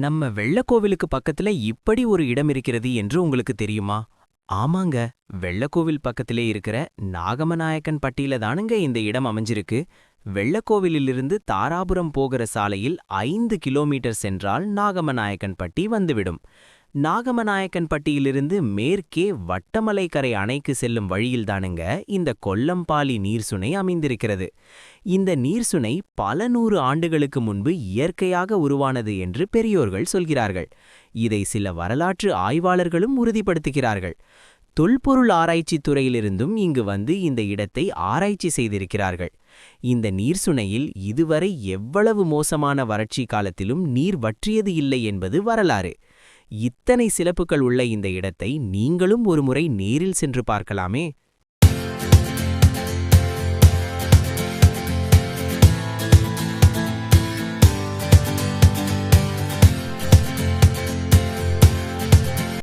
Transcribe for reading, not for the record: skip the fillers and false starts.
நம்ம வெள்ளக்கோவிலுக்கு பக்கத்துல இப்படி ஒரு இடம் இருக்கிறது என்று உங்களுக்கு தெரியுமா? ஆமாங்க, வெள்ளக்கோவில் பக்கத்திலே இருக்கிற நாகமநாயக்கன் பட்டியில தானுங்க இந்த இடம் அமைஞ்சிருக்கு. வெள்ளக்கோவிலிலிருந்து தாராபுரம் போகிற சாலையில் 5 கிலோமீட்டர் சென்றால் நாகமநாயக்கன் பட்டி வந்துவிடும். நாகமநாயக்கன் பட்டியிலிருந்து மேற்கே வட்டமலைக்கரை அணைக்கு செல்லும் வழியில்தானுங்க இந்த கொல்லம்பாலி நீர்சுனை அமைந்திருக்கிறது. இந்த நீர்சுனை பல நூறு ஆண்டுகளுக்கு முன்பு இயற்கையாக உருவானது என்று பெரியோர்கள் சொல்கிறார்கள். இதை சில வரலாற்று ஆய்வாளர்களும் உறுதிப்படுத்துகிறார்கள். தொல்பொருள் ஆராய்ச்சி துறையிலிருந்தும் இங்கு வந்து இந்த இடத்தை ஆராய்ச்சி செய்திருக்கிறார்கள். இந்த நீர்சுனையில் இதுவரை எவ்வளவு மோசமான வறட்சி காலத்திலும் நீர் வற்றியது இல்லை என்பது வரலாறு. இத்தனை சிறப்புகள் உள்ள இந்த இடத்தை நீங்களும் ஒருமுறை நேரில் சென்று பார்க்கலாமே.